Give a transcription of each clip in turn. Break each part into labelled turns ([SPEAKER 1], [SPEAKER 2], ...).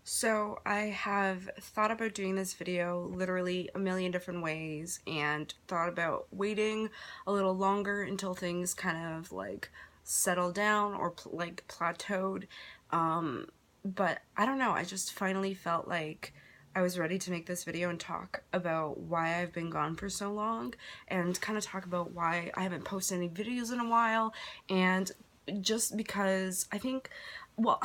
[SPEAKER 1] So I have thought about doing this video literally a million different ways and thought about waiting a little longer until things kind of like settle down or plateaued. But I don't know, I just finally felt like I was ready to make this video and talk about why I've been gone for so long and kind of talk about why I haven't posted any videos in a while, and just because I think, well,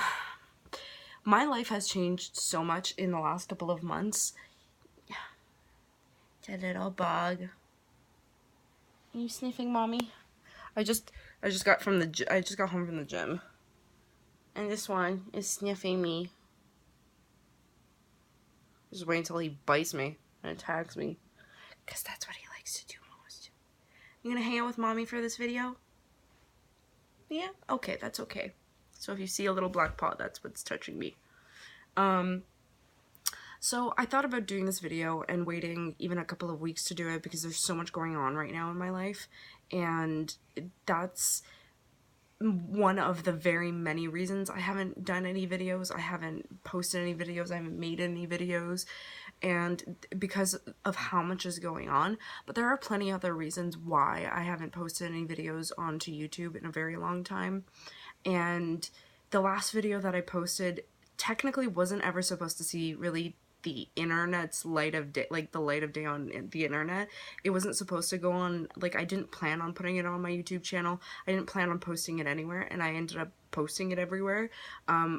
[SPEAKER 1] my life has changed so much in the last couple of months. It's a little bug. Are you sniffing, mommy? I just got home from the gym, and this one is sniffing me. Just wait until he bites me and attacks me, cause that's what he likes to do most. You gonna hang out with mommy for this video? Yeah. Okay, that's okay. So if you see a little black paw, that's what's touching me. So I thought about doing this video and waiting even a couple of weeks to do it because there's so much going on right now in my life, and that's one of the very many reasons I haven't done any videos, I haven't posted any videos, I haven't made any videos, and because of how much is going on. But there are plenty other reasons why I haven't posted any videos onto YouTube in a very long time. And the last video that I posted technically wasn't ever supposed to see really the internet's light of day, like the light of day on the internet. It wasn't supposed to go on, like, I didn't plan on putting it on my YouTube channel. I didn't plan on posting it anywhere, and I ended up posting it everywhere,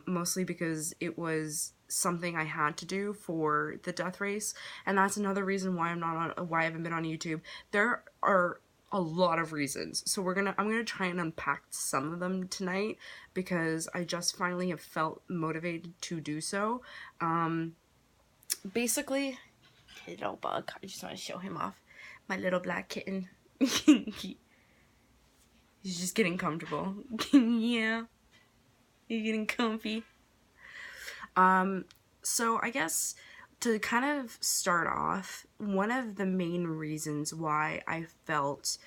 [SPEAKER 1] mostly because it was something I had to do for the death race. And that's another reason why why I haven't been on YouTube. There are a lot of reasons. So I'm gonna try and unpack some of them tonight because I just finally have felt motivated to do so. Basically, little bug. I just want to show him off. My little black kitten. He's just getting comfortable. Yeah, he's getting comfy. So I guess to kind of start off, one of the main reasons why I felt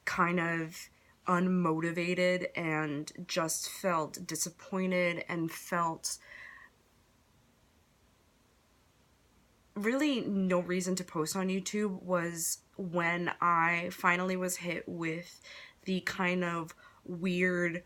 [SPEAKER 1] kind of unmotivated and just felt disappointed and felt really no reason to post on YouTube was when I finally was hit with the kind of weird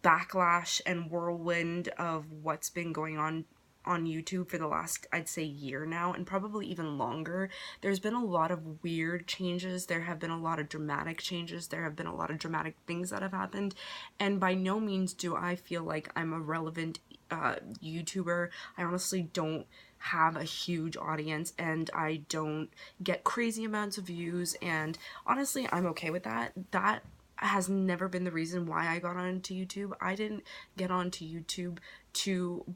[SPEAKER 1] backlash and whirlwind of what's been going on YouTube for the last, I'd say, year now, and probably even longer. There's been a lot of weird changes. There have been a lot of dramatic changes. There have been a lot of dramatic things that have happened, and by no means do I feel like I'm a relevant YouTuber. I honestly don't have a huge audience, and I don't get crazy amounts of views, and honestly, I'm okay with that. That has never been the reason why I got onto YouTube. I didn't get onto YouTube to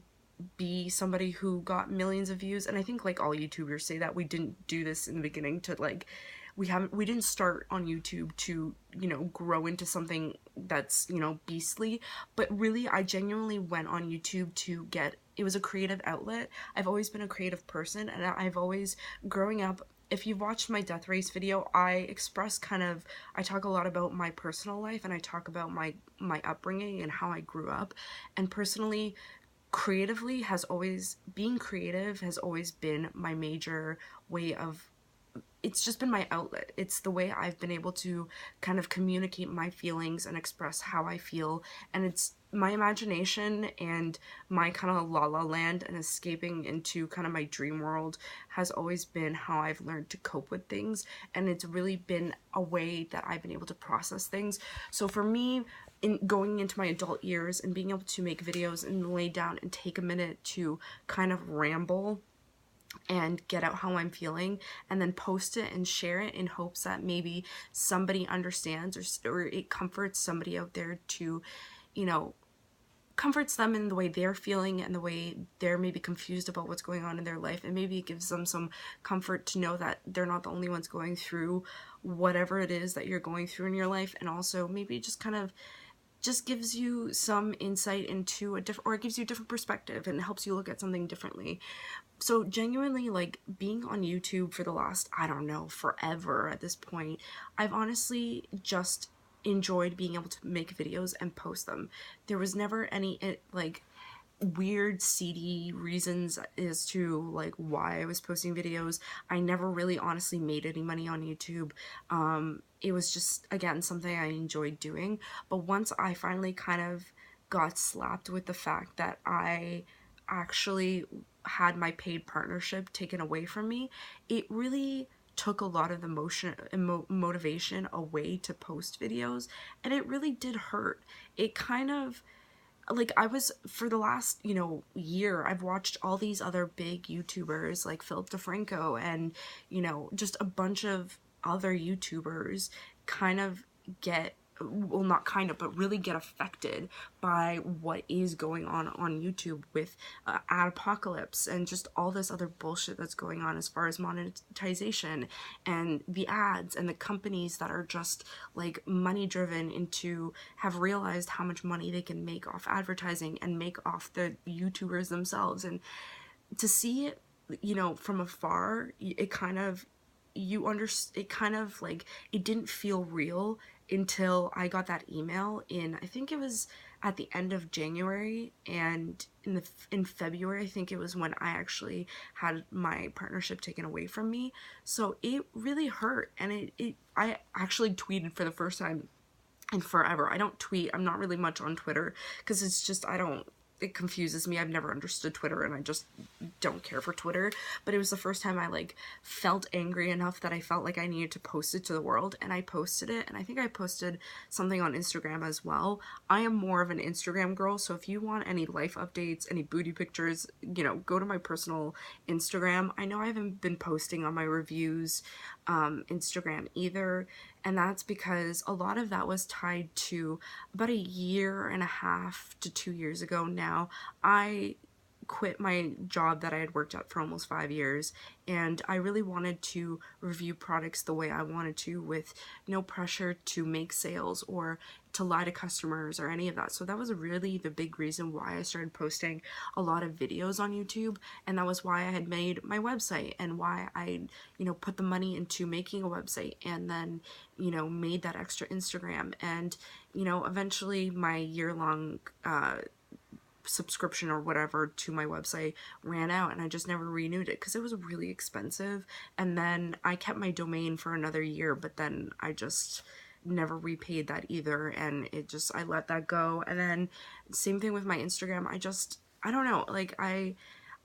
[SPEAKER 1] be somebody who got millions of views, and I think like all YouTubers say that we didn't do this in the beginning to like we didn't start on YouTube to, you know, grow into something that's, you know, beastly, but really I genuinely went on YouTube to get, it was a creative outlet. I've always been a creative person, and I've always, growing up, if you've watched my death race video, I talk a lot about my personal life, and I talk about my upbringing and how I grew up. And personally, being creative has always been my major way of, it's just been my outlet. It's the way I've been able to kind of communicate my feelings and express how I feel, and it's my imagination and my kind of la la land and escaping into kind of my dream world has always been how I've learned to cope with things, and it's really been a way that I've been able to process things. So for me, in going into my adult years and being able to make videos and lay down and take a minute to kind of ramble and get out how I'm feeling and then post it and share it in hopes that maybe somebody understands, or it comforts somebody out there to, you know, comforts them in the way they're feeling and the way they're maybe confused about what's going on in their life, and maybe it gives them some comfort to know that they're not the only ones going through whatever it is that you're going through in your life, and also maybe just kind of just gives you some insight into a different, or it gives you a different perspective and helps you look at something differently. So genuinely, like, being on YouTube for the last, I don't know, forever at this point, I've honestly just enjoyed being able to make videos and post them. There was never any, like, weird seedy reasons as to like why I was posting videos. I never really honestly made any money on YouTube. It was just, again, something I enjoyed doing. But once I finally kind of got slapped with the fact that I actually had my paid partnership taken away from me, it really took a lot of the motivation away to post videos, and it really did hurt. It kind of, like, I was, for the last, year, I've watched all these other big YouTubers like Philip DeFranco and, just a bunch of other YouTubers kind of get, well, not kind of, but really get affected by what is going on YouTube with ad apocalypse and just all this other bullshit that's going on as far as monetization and the ads and the companies that are just like money driven into have realized how much money they can make off advertising and make off the YouTubers themselves. And to see it, from afar, it kind of, it kind of like, it didn't feel real until I got that email in, I think it was at the end of January, and in February I think it was when I actually had my partnership taken away from me. So it really hurt, and I actually tweeted for the first time in forever. I don't tweet. I'm not really much on Twitter because it's just, I don't, it confuses me. I've never understood Twitter, and I just don't care for Twitter. But it was the first time I like felt angry enough that I felt like I needed to post it to the world, and I posted it. And I think I posted something on Instagram as well. I am more of an Instagram girl, so if you want any life updates, any booty pictures, go to my personal Instagram. I know I haven't been posting on my reviews Instagram either, and that's because a lot of that was tied to about a year and a half to 2 years ago now. I quit my job that I had worked at for almost 5 years, and I really wanted to review products the way I wanted to, with no pressure to make sales or to lie to customers or any of that. So that was really the big reason why I started posting a lot of videos on YouTube, and that was why I had made my website and why I, put the money into making a website, and then, made that extra Instagram, and, eventually my year-long subscription or whatever to my website ran out, and I just never renewed it because it was really expensive. And then I kept my domain for another year, but then I just never repaid that either, and I let that go. And then same thing with my Instagram. I don't know, like, I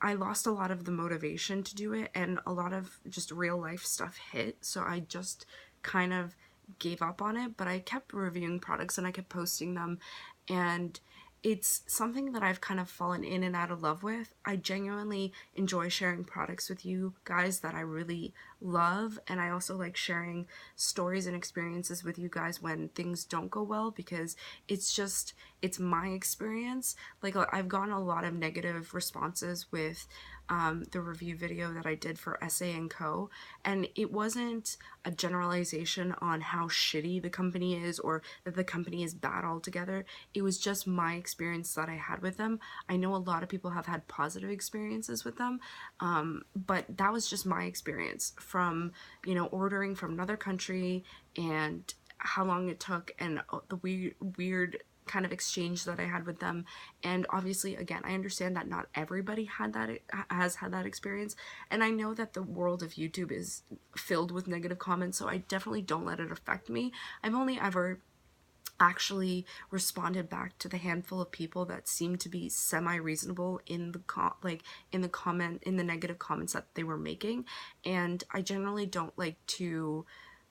[SPEAKER 1] lost a lot of the motivation to do it, and a lot of just real life stuff hit, so I just kind of gave up on it. But I kept reviewing products and I kept posting them, and it's something that I've kind of fallen in and out of love with. I genuinely enjoy sharing products with you guys that I really love, and I also like sharing stories and experiences with you guys when things don't go well, because it's my experience. Like, I've gotten a lot of negative responses with the review video that I did for SA and Co. And it wasn't a generalization on how shitty the company is or that the company is bad altogether. It was just my experience that I had with them. I know a lot of people have had positive experiences with them, but that was just my experience from, ordering from another country and how long it took, and the weird kind of exchange that I had with them. And obviously, again, I understand that not everybody has had that experience, and I know that the world of YouTube is filled with negative comments, so I definitely don't let it affect me. I've only ever actually responded back to the handful of people that seemed to be semi-reasonable in the negative comments that they were making. And I generally don't like to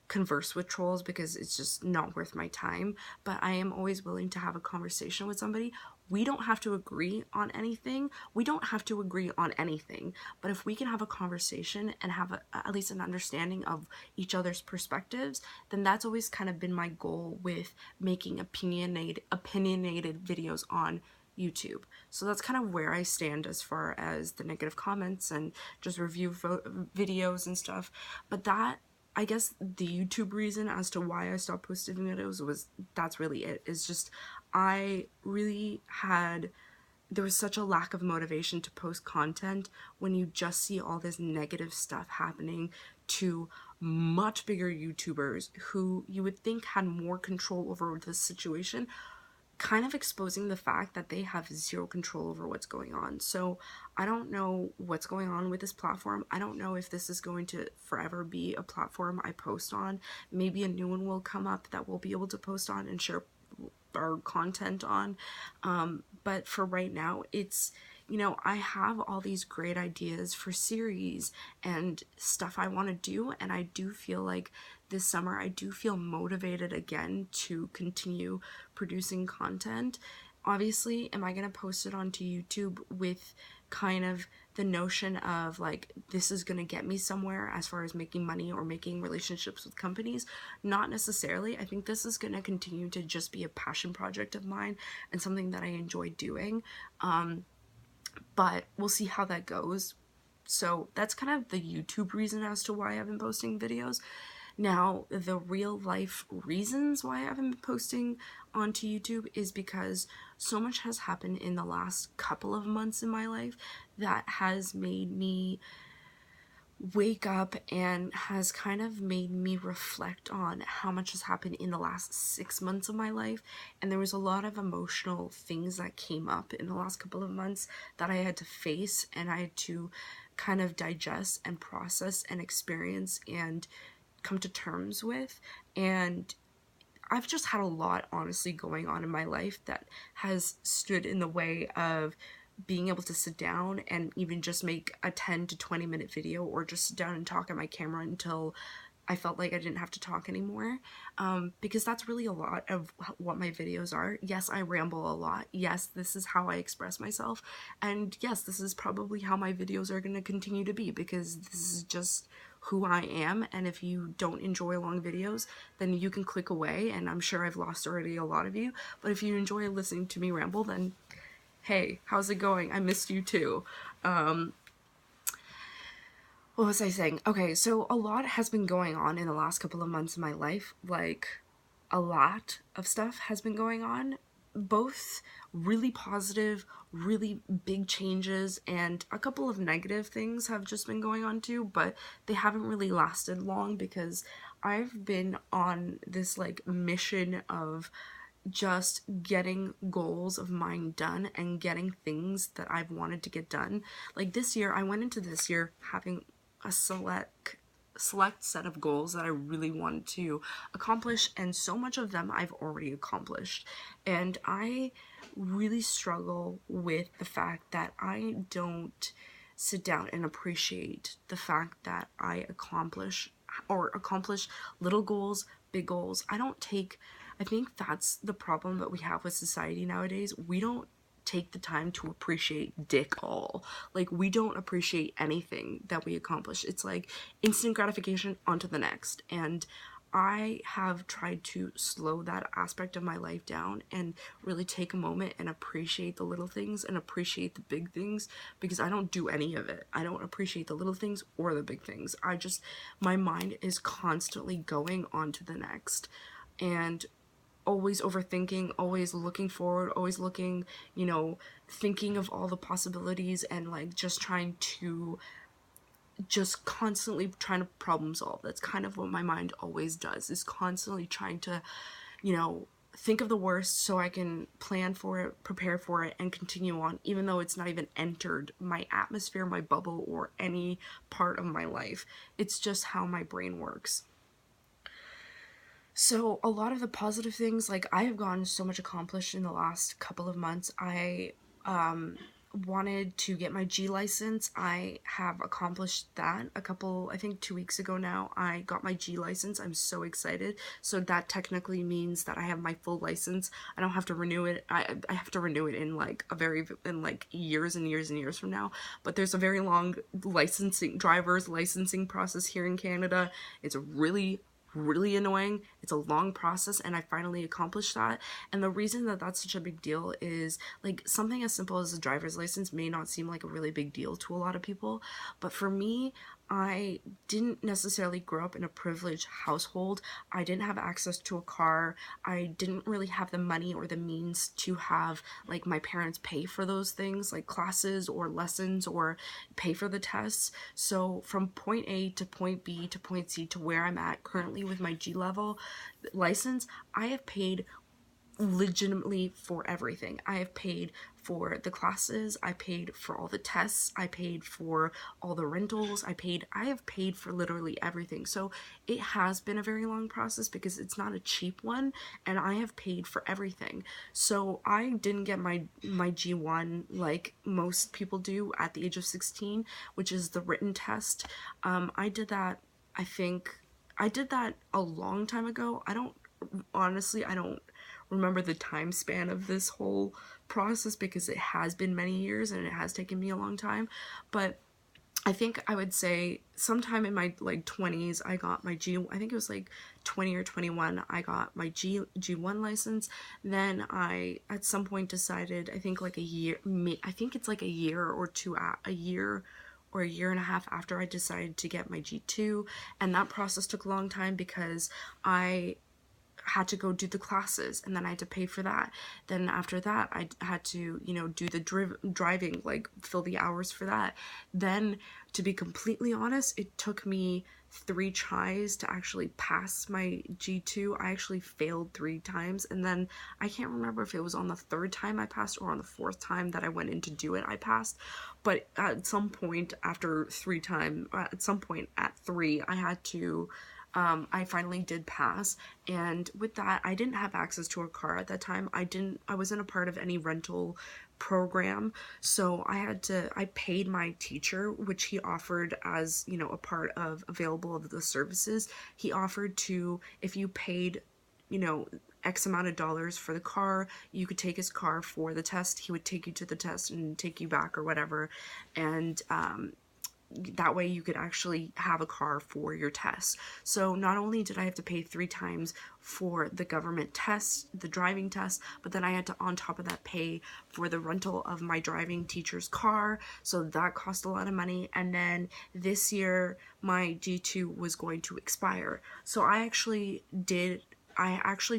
[SPEAKER 1] converse with trolls because it's just not worth my time, but I am always willing to have a conversation with somebody. We don't have to agree on anything. We don't have to agree on anything, but if we can have a conversation and have at least an understanding of each other's perspectives, then that's always kind of been my goal with making opinionated videos on YouTube. So that's kind of where I stand as far as the negative comments and just review videos and stuff. But that, I guess, the YouTube reason as to why I stopped posting videos was, that's really it. It's just, I really had, there was such a lack of motivation to post content when you just see all this negative stuff happening to much bigger YouTubers who you would think had more control over the situation. kind of exposing the fact that they have zero control over what's going on. So I don't know what's going on with this platform. I don't know if this is going to forever be a platform I post on. Maybe a new one will come up that we'll be able to post on and share our content on. But for right now, it's, you know, I have all these great ideas for series and stuff I want to do, and I do feel like this summer I do feel motivated again to continue producing content. Obviously, am I going to post it onto YouTube with kind of the notion of like, this is going to get me somewhere as far as making money or making relationships with companies? Not necessarily. I think this is going to continue to just be a passion project of mine and something that I enjoy doing. But we'll see how that goes. So that's kind of the YouTube reason as to why I've been posting videos. Now, the real life reasons why I haven't been posting onto YouTube is because so much has happened in the last couple of months in my life that has made me wake up and has kind of made me reflect on how much has happened in the last 6 months of my life. And there was a lot of emotional things that came up in the last couple of months that I had to face, and I had to kind of digest and process and experience and come to terms with. And I've just had a lot, honestly, going on in my life that has stood in the way of being able to sit down and even just make a 10 to 20 minute video, or just sit down and talk at my camera until I felt like I didn't have to talk anymore. Because that's really a lot of what my videos are. Yes, I ramble a lot. Yes, this is how I express myself. And yes, this is probably how my videos are going to continue to be, because this is just who I am. And if you don't enjoy long videos, then you can click away, and I'm sure I've lost already a lot of you. But if you enjoy listening to me ramble, then hey, how's it going? I missed you too. What was I saying? Okay, so a lot has been going on in the last couple of months of my life. Like, a lot of stuff has been going on. Both really positive, really big changes, and a couple of negative things have just been going on too, but they haven't really lasted long because I've been on this like mission of just getting goals of mine done and getting things that I've wanted to get done. Like this year, I went into this year having a select set of goals that I really wanted to accomplish, and so much of them I've already accomplished. And I really struggle with the fact that I don't sit down and appreciate the fact that I accomplish little goals, big goals. I think that's the problem that we have with society nowadays. We don't take the time to appreciate dick all. Like, we don't appreciate anything that we accomplish. It's like instant gratification, on to the next. And I have tried to slow that aspect of my life down and really take a moment and appreciate the little things and appreciate the big things, because I don't do any of it. I don't appreciate the little things or the big things. My mind is constantly going on to the next. And always overthinking, always looking forward, always looking, thinking of all the possibilities, and like just constantly trying to problem solve. That's kind of what my mind always does, is constantly trying to, think of the worst so I can plan for it, prepare for it, and continue on, even though it's not even entered my atmosphere, my bubble, or any part of my life. It's just how my brain works. So a lot of the positive things, like, I have gotten so much accomplished in the last couple of months. I wanted to get my G license. I have accomplished that I think 2 weeks ago now. I got my G license. I'm so excited. So that technically means that I have my full license. I don't have to renew it. I have to renew it in like years and years and years from now. But there's a very long driver's licensing process here in Canada. It's really annoying. It's a long process, and I finally accomplished that. And the reason that that's such a big deal is, like, something as simple as a driver's license may not seem like a really big deal to a lot of people, but for me, I didn't necessarily grow up in a privileged household. I didn't have access to a car. I didn't really have the money or the means to have, like, my parents pay for those things, like classes or lessons, or pay for the tests. So from point A to point B to point C to where I'm at currently with my G level license, I have paid legitimately for everything. I have paid for the classes, I paid for all the tests, I paid for all the rentals, I have paid for literally everything. So it has been a very long process because it's not a cheap one, and I have paid for everything. So I didn't get my G1 like most people do at the age of 16, which is the written test. I did that, I think I did that a long time ago. I don't remember the time span of this whole process because it has been many years and it has taken me a long time. But I think I would say sometime in my like 20s I got my I think it was like 20 or 21 I got my G1 license. Then I at some point decided, I think like a year, I think it's like a year or two, a year or a year and a half after, I decided to get my G2, and that process took a long time because I had to go do the classes and then I had to pay for that. Then after that, I had to, do the driving, like fill the hours for that. Then, to be completely honest, it took me 3 tries to actually pass my G2. I actually failed 3 times, and then I can't remember if it was on the third time I passed or on the fourth time that I went in to do it I passed. But at some point after 3 times, at some point at 3, I had to I finally did pass. And with that, I didn't have access to a car at that time. I wasn't a part of any rental program. So I paid my teacher, which he offered as, a part of available of the services. He offered to, if you paid, you know, X amount of dollars for the car, you could take his car for the test. He would take you to the test and take you back or whatever. And, that way you could actually have a car for your tests. So not only did I have to pay 3 times for the government test, the driving test, but then I had to on top of that pay for the rental of my driving teacher's car. So that cost a lot of money. And then this year my G2 was going to expire. So I actually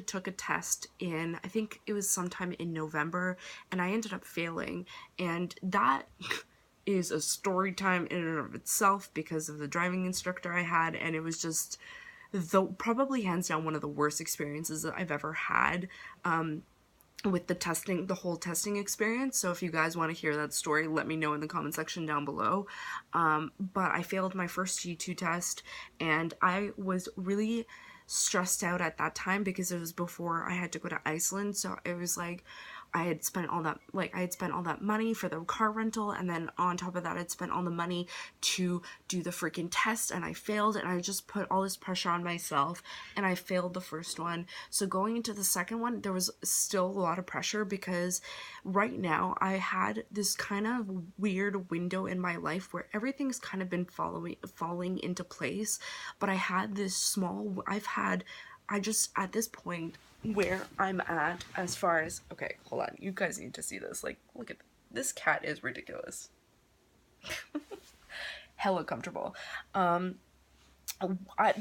[SPEAKER 1] took a test in, I think it was sometime in November, and I ended up failing. And that is a story time in and of itself because of the driving instructor I had, and it was just probably hands down one of the worst experiences that I've ever had with the whole testing experience. So if you guys want to hear that story, let me know in the comment section down below. But I failed my first G2 test, and I was really stressed out at that time because it was before I had to go to Iceland. So it was like I had spent all that money for the car rental, and then on top of that I'd spent all the money to do the freaking test, and I failed, and I just put all this pressure on myself, and I failed the first one. So going into the second one, there was still a lot of pressure because right now I had this kind of weird window in my life where everything's kind of been falling into place, but I just, at this point where I'm at, as far as, okay, hold on, you guys need to see this. Like, look at this cat is ridiculous. Hella comfortable. The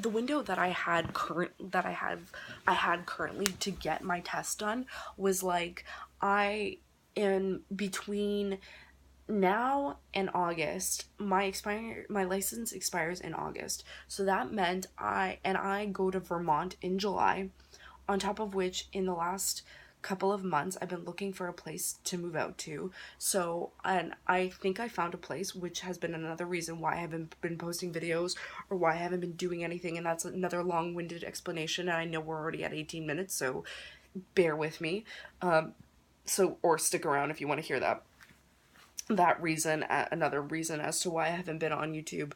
[SPEAKER 1] window that I had currently to get my test done was like, in between now and August, my license expires in August. So that meant I go to Vermont in July, on top of which in the last couple of months I've been looking for a place to move out to. So, and I think I found a place, which has been another reason why I haven't been posting videos or why I haven't been doing anything, and that's another long-winded explanation, and I know we're already at 18 minutes, so bear with me. Or stick around if you want to hear that reason, another reason as to why I haven't been on YouTube.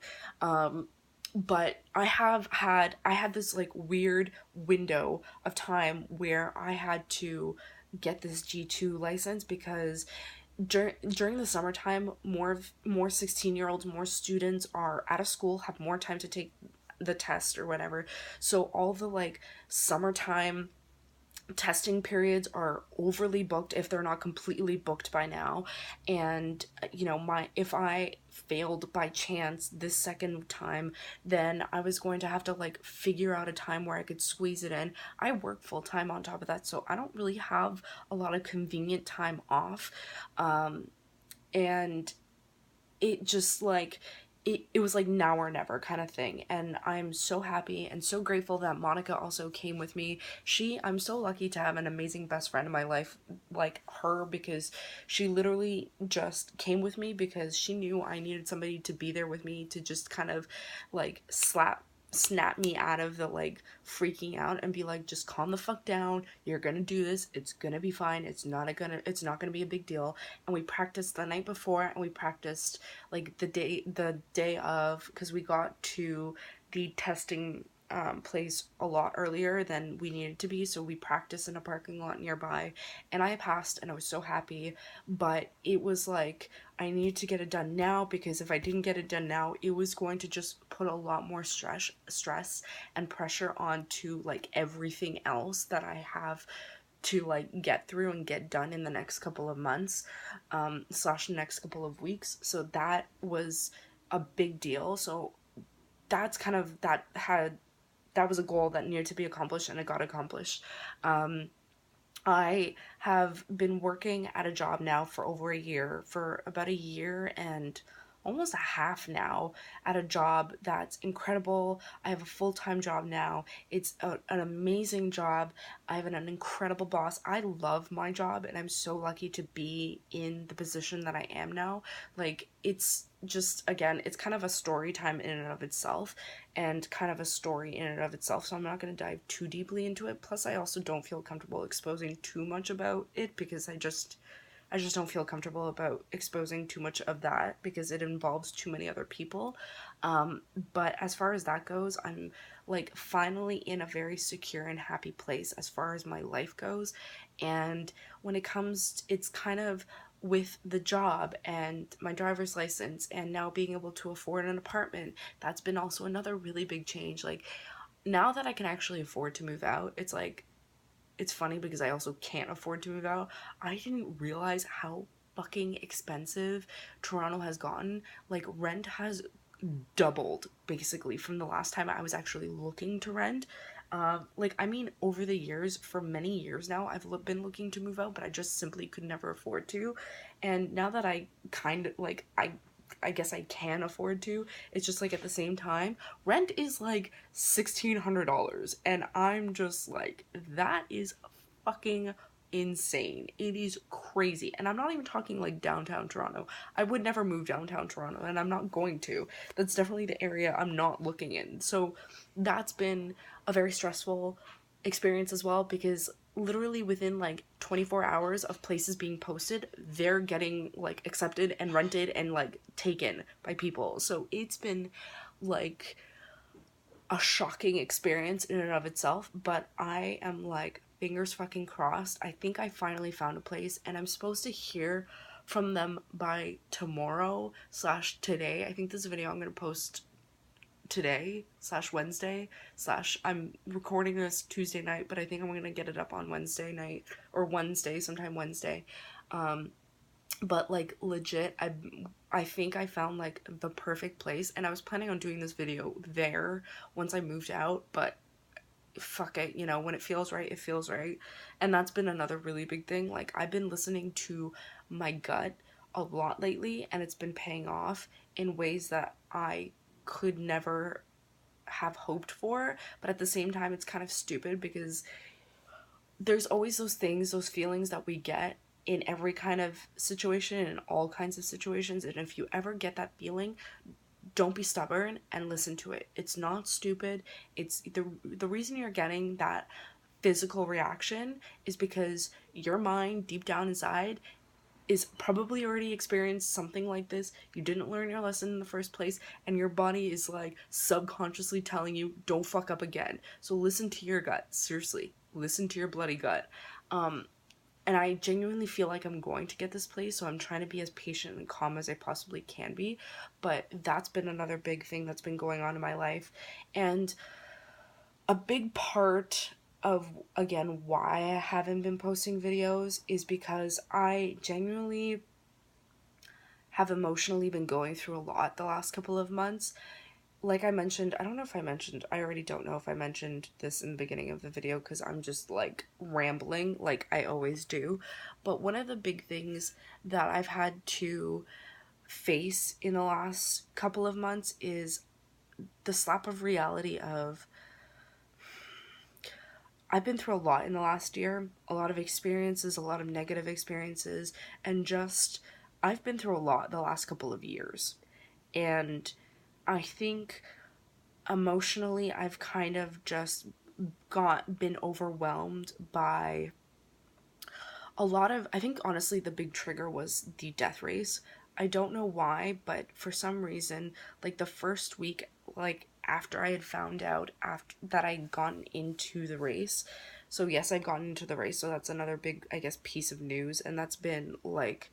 [SPEAKER 1] But I had this like weird window of time where I had to get this G2 license because during the summertime, more 16-year-olds, more students are out of school, have more time to take the test or whatever. So all the like summertime testing periods are overly booked if they're not completely booked by now. And if I failed by chance this second time, then I was going to have to like figure out a time where I could squeeze it in. I work full time on top of that, so I don't really have a lot of convenient time off. And it just like it was like now or never kind of thing. And I'm so happy and so grateful that Monica also came with me. I'm so lucky to have an amazing best friend in my life like her, because she literally just came with me because she knew I needed somebody to be there with me to just kind of like snap me out of the like freaking out and be like, just calm the fuck down, you're gonna do this, it's gonna be fine, it's not gonna be a big deal. And we practiced the night before, and we practiced like the day of, because we got to the testing place a lot earlier than we needed to be, so we practiced in a parking lot nearby, and I passed and I was so happy. But it was like I needed to get it done now, because if I didn't get it done now, it was going to just put a lot more stress and pressure onto like everything else that I have to like get through and get done in the next couple of months, slash the next couple of weeks. So that was a big deal. So that's kind of that was a goal that needed to be accomplished, and it got accomplished. I have been working at a job now for over a year, for about a year and almost a half now, at a job that's incredible. I have a full-time job now. It's an amazing job. I have an incredible boss. I love my job, and I'm so lucky to be in the position that I am now. Like, it's just, again, it's kind of a story time in and of itself, and kind of a story in and of itself, so I'm not going to dive too deeply into it. Plus, I also don't feel comfortable exposing too much about it, because I just don't feel comfortable about exposing too much of that, because it involves too many other people. But as far as that goes, I'm like finally in a very secure and happy place as far as my life goes. And when it comes, it's kind of with the job and my driver's license and now being able to afford an apartment, that's been also another really big change. Like, now that I can actually afford to move out, it's like, it's funny because I also can't afford to move out. I didn't realize how fucking expensive Toronto has gotten. Like, rent has doubled basically from the last time I was actually looking to rent. Like, I mean, over the years, for many years now, I've been looking to move out, but I just simply could never afford to. And now that I kind of like, I guess I can afford to. It's just like, at the same time, rent is like $1,600, and I'm just like, that is fucking insane. It is crazy. And I'm not even talking like downtown Toronto. I would never move downtown Toronto, and I'm not going to. That's definitely the area I'm not looking in. So that's been a very stressful experience as well, because literally within like 24 hours of places being posted, they're getting like accepted and rented and like taken by people. So it's been like a shocking experience in and of itself, but I am like, fingers fucking crossed. I think I finally found a place, and I'm supposed to hear from them by tomorrow slash today. I think this video I'm gonna post today slash Wednesday slash, I'm recording this Tuesday night, but I think I'm gonna get it up on Wednesday night, or Wednesday, sometime Wednesday. But like, legit, I think I found like the perfect place, and I was planning on doing this video there once I moved out, but fuck it, when it feels right, it feels right. And that's been another really big thing. Like, I've been listening to my gut a lot lately, and it's been paying off in ways that I could never have hoped for. But at the same time, it's kind of stupid, because there's always those things, those feelings that we get in every kind of situation, in all kinds of situations. And if you ever get that feeling, don't be stubborn and listen to it. It's not stupid. It's the reason you're getting that physical reaction is because your mind deep down inside is probably already experienced something like this. You didn't learn your lesson in the first place, and your body is like subconsciously telling you, don't fuck up again. So listen to your gut. Seriously, listen to your bloody gut. And I genuinely feel like I'm going to get this place, so I'm trying to be as patient and calm as I possibly can be. But that's been another big thing that's been going on in my life. And a big part of, again, why I haven't been posting videos is because I genuinely have emotionally been going through a lot the last couple of months. Like I mentioned, I already don't know if I mentioned this in the beginning of the video, because I'm just like rambling like I always do. But one of the big things that I've had to face in the last couple of months is the slap of reality of I've been through a lot in the last year, a lot of experiences, a lot of negative experiences, and just I've been through a lot the last couple of years. And I think emotionally I've kind of just been overwhelmed by a lot of, I think honestly the big trigger was the death race. I don't know why, but for some reason, like the first week, like after I had found out after that I'd gotten into the race. So yes, I'd gotten into the race, so that's another big, I guess, piece of news, and that's been like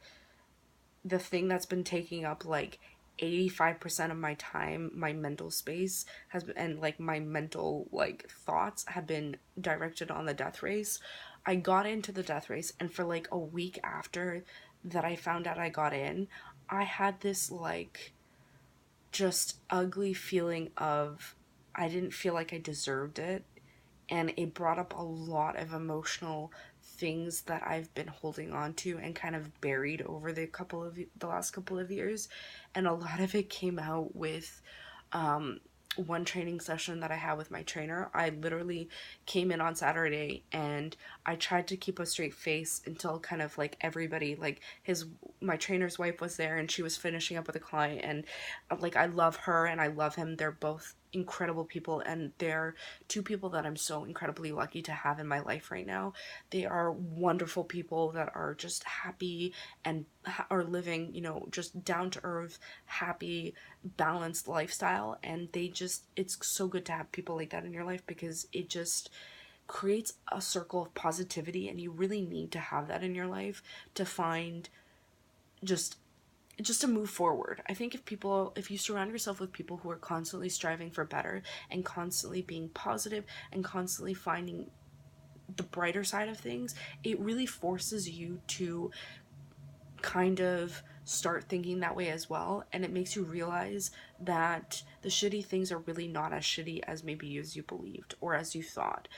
[SPEAKER 1] the thing that's been taking up like 85% of my time, my mental space has been, and like my mental like thoughts have been directed on the death race. I got into the death race, and for like a week after that I found out I got in, I had this like just ugly feeling of I didn't feel like I deserved it, and it brought up a lot of emotional things that I've been holding on to and kind of buried over the last couple of years, and a lot of it came out with one training session that I had with my trainer. I literally came in on Saturday and I tried to keep a straight face until kind of like everybody, like my trainer's wife was there and she was finishing up with a client, and like I love her and I love him. They're both incredible people, and they're two people that I'm so incredibly lucky to have in my life right now. They are wonderful people that are just happy and are living, just down to earth, happy, balanced lifestyle. And it's so good to have people like that in your life because it just creates a circle of positivity, and you really need to have that in your life to find just to move forward. I think if you surround yourself with people who are constantly striving for better and constantly being positive and constantly finding the brighter side of things, it really forces you to kind of start thinking that way as well, and it makes you realize that the shitty things are really not as shitty as maybe as you believed or as you thought.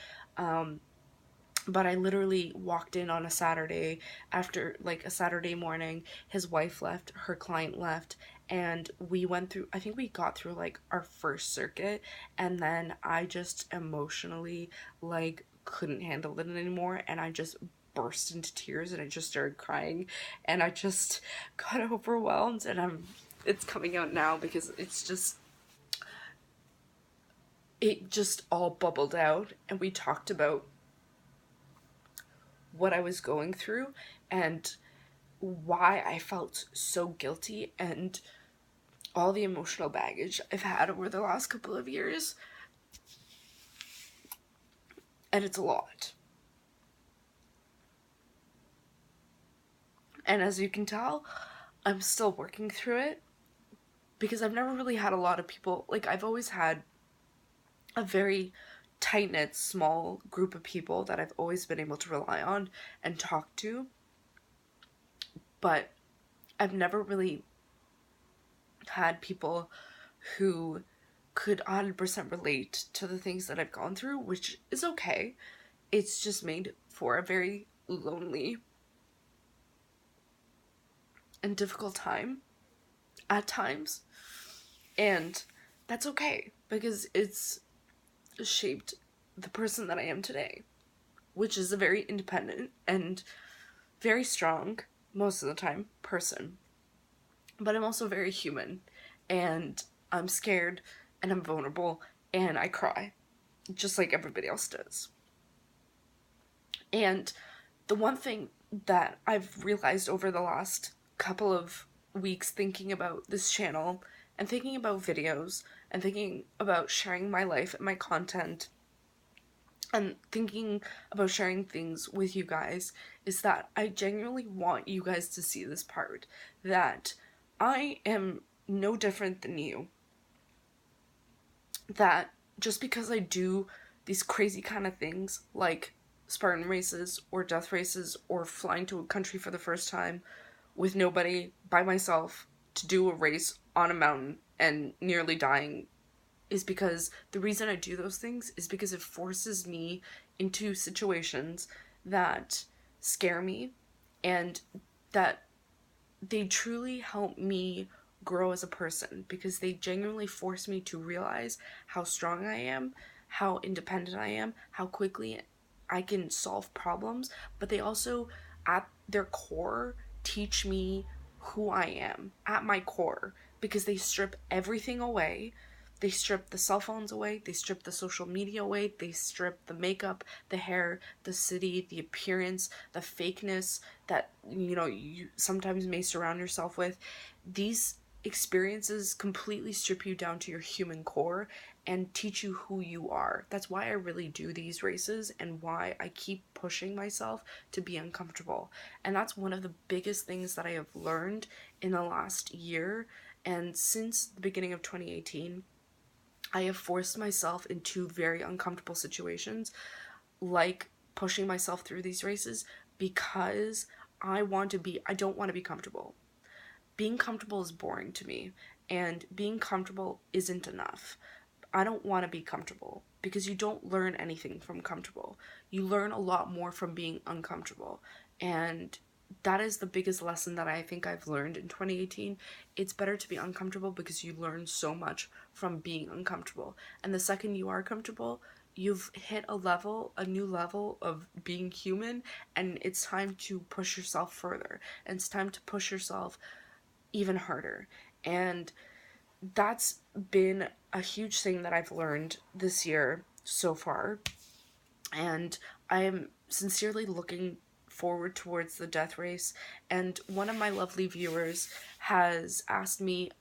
[SPEAKER 1] But I literally walked in on a Saturday after like a Saturday morning. His wife left, her client left, and we went through, I think we got through like our first circuit, and then I just emotionally like couldn't handle it anymore, and I just burst into tears and I just started crying, and I just got overwhelmed, and it's coming out now because it just all bubbled out, and we talked about what I was going through and why I felt so guilty and all the emotional baggage I've had over the last couple of years. And it's a lot. And as you can tell, I'm still working through it because I've never really had a lot of people. Like, I've always had a very tight knit, small group of people that I've always been able to rely on and talk to. But I've never really had people who could 100% relate to the things that I've gone through, which is okay. It's just made for a very lonely and difficult time at times. And that's okay because it's shaped the person that I am today, which is a very independent and very strong, most of the time, person. But I'm also very human, and I'm scared, and I'm vulnerable, and I cry, just like everybody else does. And the one thing that I've realized over the last couple of weeks thinking about this channel and thinking about videos and thinking about sharing my life and my content and thinking about sharing things with you guys is that I genuinely want you guys to see this part, that I am no different than you. That just because I do these crazy kind of things like Spartan races or death races or flying to a country for the first time with nobody, by myself, to do a race on a mountain and nearly dying, is because the reason I do those things is because it forces me into situations that scare me and that they truly help me grow as a person because they genuinely force me to realize how strong I am, how independent I am, how quickly I can solve problems, but they also, at their core, teach me who I am at my core because they strip everything away. They strip the cell phones away, they strip the social media away, they strip the makeup, the hair, the city, the appearance, the fakeness that you sometimes may surround yourself with. These experiences completely strip you down to your human core and teach you who you are. That's why I really do these races and why I keep pushing myself to be uncomfortable. And that's one of the biggest things that I have learned in the last year. And since the beginning of 2018, I have forced myself into very uncomfortable situations, like pushing myself through these races, because I don't want to be comfortable. Being comfortable is boring to me, and being comfortable isn't enough. I don't want to be comfortable because you don't learn anything from comfortable. You learn a lot more from being uncomfortable. And that is the biggest lesson that I think I've learned in 2018. It's better to be uncomfortable because you learn so much from being uncomfortable. And the second you are comfortable, you've hit a new level of being human, and it's time to push yourself further. And it's time to push yourself even harder. And that's been a huge thing that I've learned this year so far. And I am sincerely looking forward towards the death race. And one of my lovely viewers has asked me,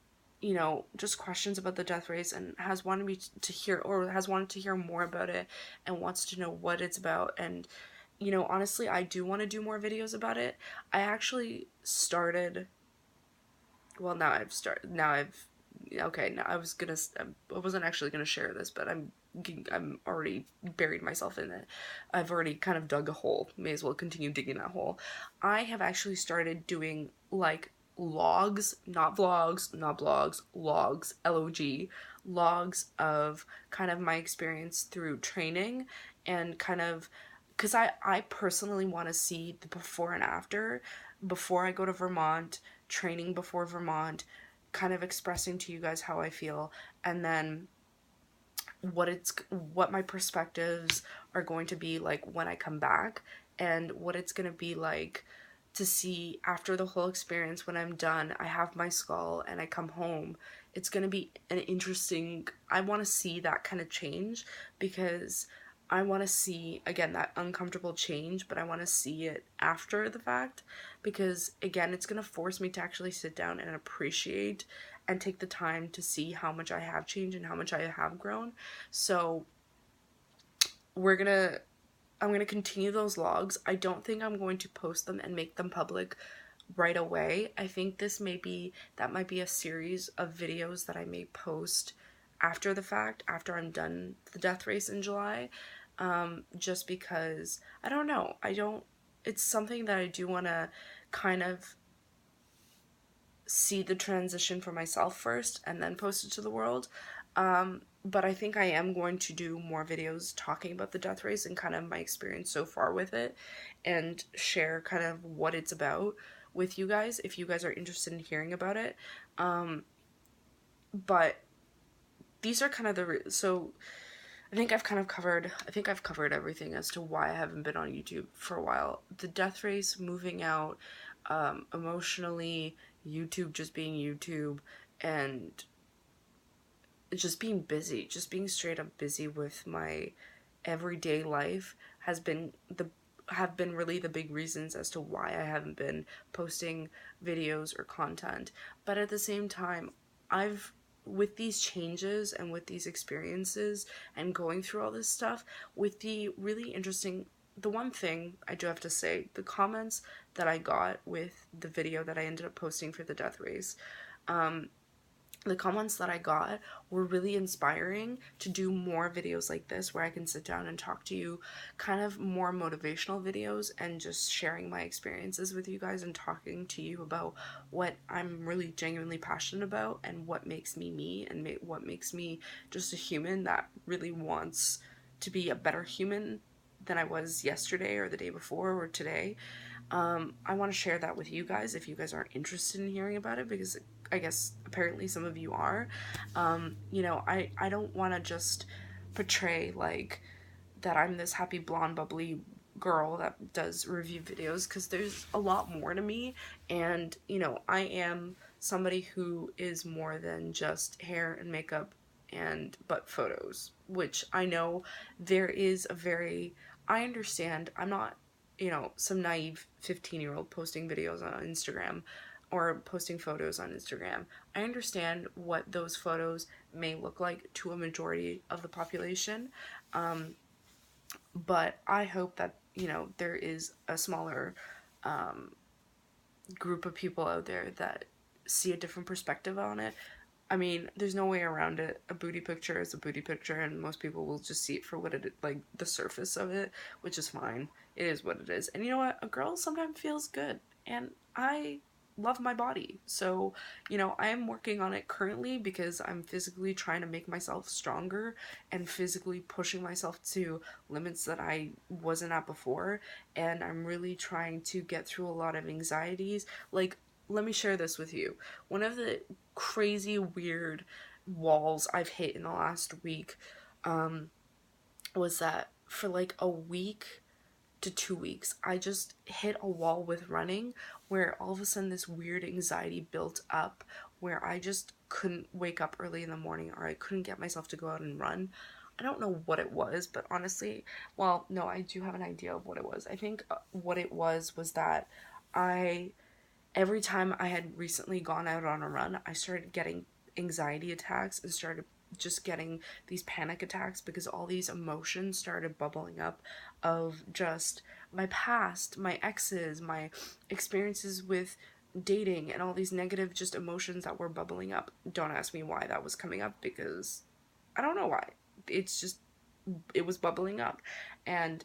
[SPEAKER 1] just questions about the death race and has wanted me to hear, or has wanted to hear more about it and wants to know what it's about. And, honestly, I do want to do more videos about it. I actually started, well, now I've okay, now I wasn't actually gonna share this, but I'm already buried myself in it. I've already kind of dug a hole. May as well continue digging that hole. I have actually started doing like logs, not vlogs, not blogs, logs, LOG, logs of kind of my experience through training, and kind of because I personally want to see the before and after, before I go to Vermont, training before Vermont, kind of expressing to you guys how I feel, and then what my perspectives are going to be like when I come back, and what it's going to be like to see after the whole experience. When I'm done, I have my skull and I come home. It's going to be an interesting, I want to see that kind of change, because I want to see again that uncomfortable change, but I want to see it after the fact, because again, it's going to force me to actually sit down and appreciate and take the time to see how much I have changed and how much I have grown. So we're gonna I'm gonna continue those logs. I don't think I'm going to post them and make them public right away. I think that might be a series of videos that I may post after the fact, after I'm done the death race in July. Just because I don't know. It's something that I do want to kind of see the transition for myself first and then post it to the world. But I think I am going to do more videos talking about the death race and kind of my experience so far with it, and share kind of what it's about with you guys if you guys are interested in hearing about it. But these are kind of so I think I've covered everything as to why I haven't been on YouTube for a while. The death race, moving out, emotionally, YouTube just being YouTube, and just being busy, just being straight up busy with my everyday life have been really the big reasons as to why I haven't been posting videos or content. But at the same time, I've with these changes and with these experiences and going through all this stuff, with the one thing I do have to say, the comments that I got with the video that I ended up posting for the death race, the comments that I got were really inspiring to do more videos like this, where I can sit down and talk to you, kind of more motivational videos, and just sharing my experiences with you guys and talking to you about what I'm really genuinely passionate about and what makes me me, and what makes me just a human that really wants to be a better human than I was yesterday or the day before or today. I want to share that with you guys if you guys aren't interested in hearing about it, because I guess apparently some of you are. You know, I don't want to just portray like that I'm this happy blonde bubbly girl that does review videos, because there's a lot more to me. And you know, I am somebody who is more than just hair and makeup and butt photos, which I know there is a very, I understand I'm not, you know, some naive 15-year-old posting videos on Instagram or posting photos on Instagram. I understand what those photos may look like to a majority of the population. But I hope that, you know, there is a smaller group of people out there that see a different perspective on it. I mean, there's no way around it. A booty picture is a booty picture, and most people will just see it for what it, like, the surface of it, which is fine. It is what it is. And you know what? A girl sometimes feels good, and I love my body. So, you know, I am working on it currently because I'm physically trying to make myself stronger and physically pushing myself to limits that I wasn't at before. And I'm really trying to get through a lot of anxieties. Like, let me share this with you. One of the crazy weird walls I've hit in the last week was that for like a week to 2 weeks, I just hit a wall with running where all of a sudden this weird anxiety built up where I just couldn't wake up early in the morning, or I couldn't get myself to go out and run. I don't know what it was, but honestly, well, no, I do have an idea of what it was. I think what it was that I every time I had recently gone out on a run, I started getting anxiety attacks and started just getting these panic attacks because all these emotions started bubbling up of just my past, my exes, my experiences with dating, and all these negative just emotions that were bubbling up. Don't ask me why that was coming up, because I don't know why. It's just, it was bubbling up. And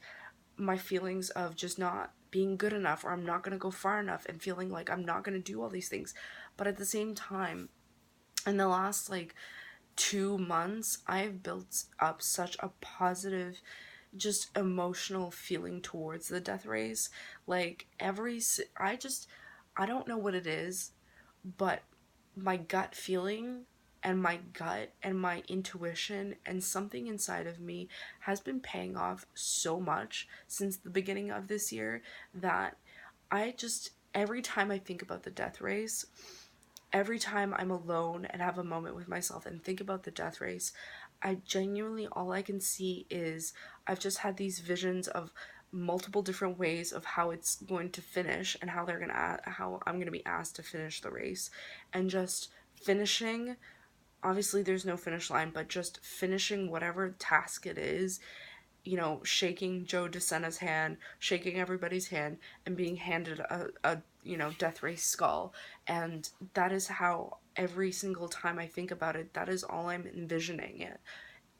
[SPEAKER 1] my feelings of just not being good enough, or I'm not going to go far enough, and feeling like I'm not going to do all these things. But at the same time, in the last like 2 months, I've built up such a positive, just emotional feeling towards the death race. Like I don't know what it is, but my gut feeling and my gut and my intuition and something inside of me has been paying off so much since the beginning of this year that I just, every time I think about the death race, every time I'm alone and have a moment with myself and think about the death race, I genuinely, all I can see is I've just had these visions of multiple different ways of how it's going to finish, and how how I'm gonna be asked to finish the race, and just finishing. Obviously, there's no finish line, but just finishing whatever task it is, you know, shaking Joe DeSena's hand, shaking everybody's hand, and being handed a you know, death race skull. And that is how every single time I think about it, that is all I'm envisioning it.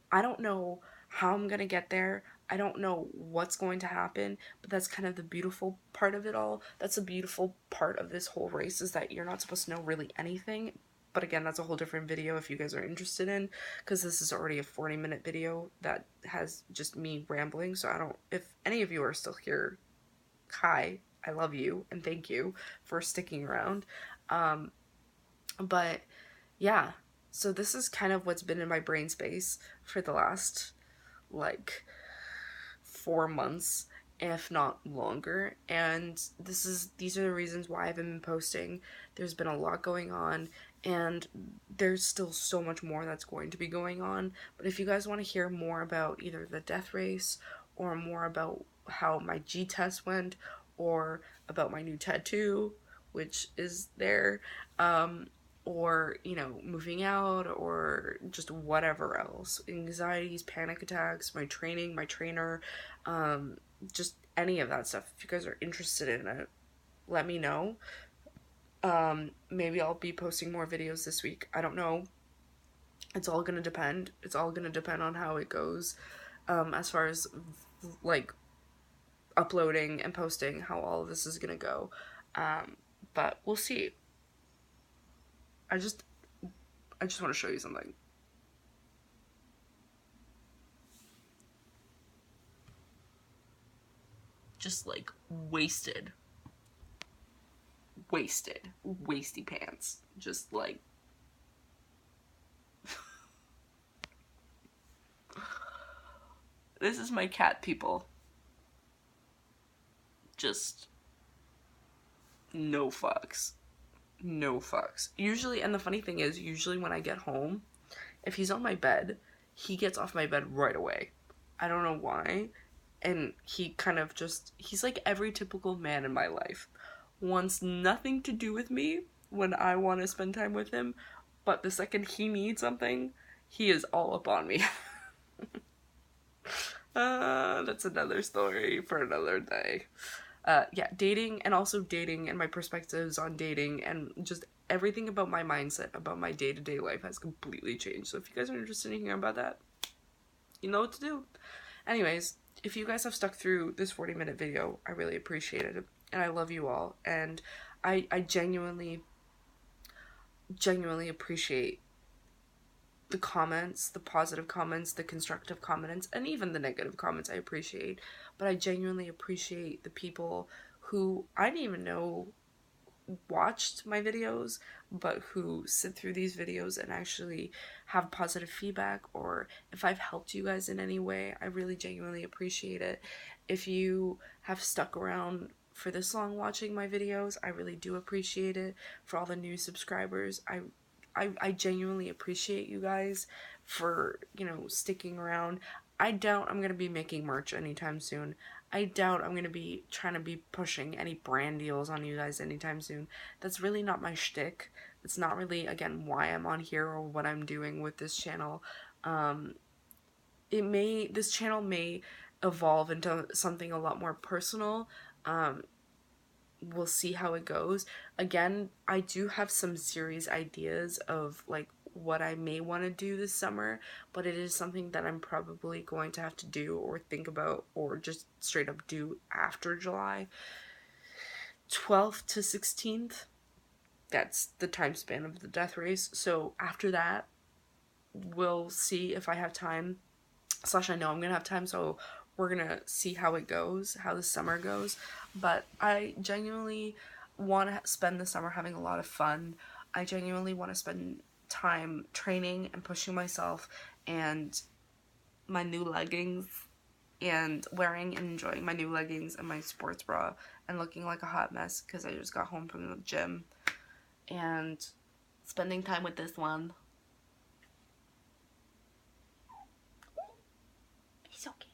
[SPEAKER 1] I don't know how I'm gonna get there. I don't know what's going to happen, but that's kind of the beautiful part of it all. That's the beautiful part of this whole race, is that you're not supposed to know really anything. But again, that's a whole different video if you guys are interested in, because this is already a 40-minute video that has just me rambling. So I don't, if any of you are still here, hi, I love you and thank you for sticking around. But yeah, so this is kind of what's been in my brain space for the last like 4 months, if not longer. And these are the reasons why I haven't been posting. There's been a lot going on, and there's still so much more that's going to be going on. But if you guys want to hear more about either the death race, or more about how my G test went, or about my new tattoo, which is there, or, you know, moving out, or just whatever else, anxieties, panic attacks, my training, my trainer, just any of that stuff, if you guys are interested in it, let me know. Maybe I'll be posting more videos this week, I don't know. It's all gonna depend. It's all gonna depend on how it goes, as far as like uploading and posting, how all of this is gonna go. But we'll see. I just want to show you something. Just like wasted. wasted. Wasty pants. Just like... This is my cat, people. Just... no fucks. No fucks. Usually, and the funny thing is, usually when I get home, if he's on my bed, he gets off my bed right away. I don't know why. And he kind of just, he's like every typical man in my life. Wants nothing to do with me when I want to spend time with him, but the second he needs something, he is all up on me. That's another story for another day. Yeah, dating, and also dating and my perspectives on dating and just everything about my mindset, about my day-to-day life has completely changed. So if you guys are interested in hearing about that, you know what to do. Anyways, if you guys have stuck through this 40-minute video, I really appreciate it. And I love you all. And I genuinely appreciate the comments, the positive comments, the constructive comments, and even the negative comments I appreciate. But I genuinely appreciate the people who I didn't even know watched my videos, but who sit through these videos and actually have positive feedback, or if I've helped you guys in any way, I really genuinely appreciate it. If you have stuck around for this long watching my videos, I really do appreciate it. For all the new subscribers, I genuinely appreciate you guys for, you know, sticking around. I doubt I'm going to be making merch anytime soon. I doubt I'm going to be trying to be pushing any brand deals on you guys anytime soon. That's really not my shtick. It's not really, again, why I'm on here or what I'm doing with this channel. This channel may evolve into something a lot more personal. We'll see how it goes. Again, I do have some series ideas of like what I may want to do this summer, but it is something that I'm probably going to have to do or think about or just straight up do after July 12th to 16th. That's the time span of the death race. So after that, we'll see if I have time. / I know I'm gonna have time, so we're gonna see how it goes, how the summer goes. But I genuinely want to spend the summer having a lot of fun. I genuinely want to spend time training and pushing myself and my new leggings, and wearing and enjoying my new leggings and my sports bra and looking like a hot mess because I just got home from the gym, and spending time with this one. He's okay.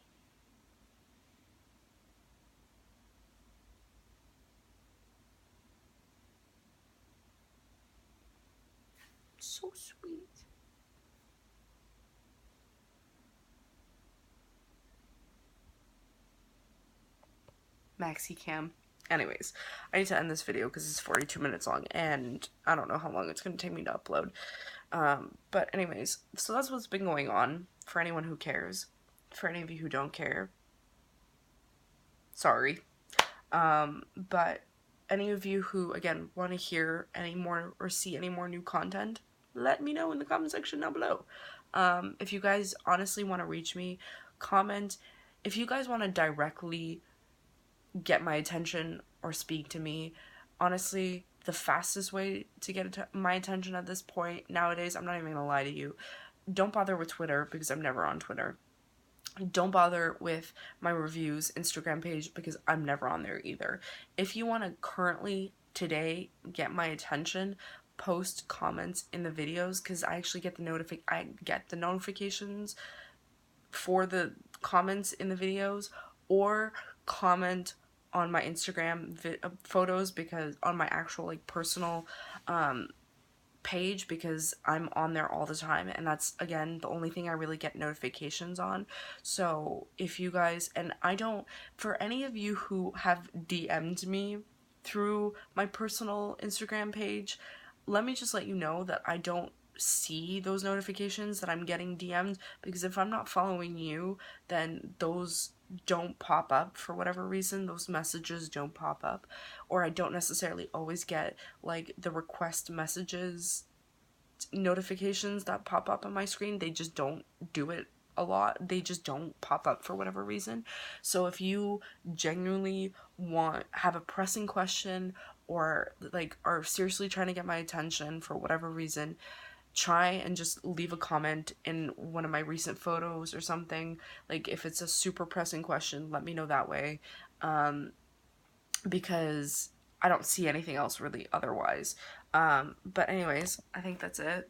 [SPEAKER 1] So sweet. Maxi cam. Anyways, I need to end this video because it's 42 minutes long and I don't know how long it's going to take me to upload. But anyways, so that's what's been going on for anyone who cares. For any of you who don't care, sorry. But any of you who, again, want to hear any more or see any more new content, let me know in the comment section down below. If you guys honestly want to reach me, comment. If you guys want to directly get my attention or speak to me, honestly, the fastest way to get my attention at this point nowadays, I'm not even gonna lie to you, don't bother with Twitter because I'm never on Twitter. Don't bother with my reviews Instagram page because I'm never on there either. If you want to currently today get my attention, post comments in the videos because I actually get the notifications for the comments in the videos, or comment on my Instagram photos, because on my actual like personal page, because I'm on there all the time, and that's again the only thing I really get notifications on. So if you guys, and I don't, for any of you who have DM'd me through my personal Instagram page, let me just let you know that I don't see those notifications that I'm getting DM'd, because if I'm not following you, then those don't pop up for whatever reason. Those messages don't pop up, or I don't necessarily always get like the request messages notifications that pop up on my screen. They just don't do it a lot. They just don't pop up for whatever reason. So if you genuinely have a pressing question, or like are seriously trying to get my attention for whatever reason, try and just leave a comment in one of my recent photos or something. Like if it's a super pressing question, let me know that way, because I don't see anything else really otherwise. But anyways, I think that's it.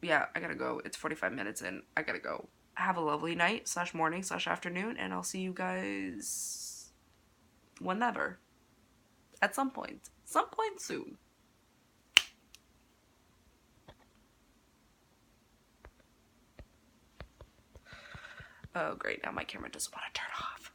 [SPEAKER 1] Yeah, I gotta go. It's 45 minutes in. I gotta go. Have a lovely night slash morning slash afternoon, and I'll see you guys whenever. At some point. Some point soon. Oh, great. Now my camera doesn't want to turn off.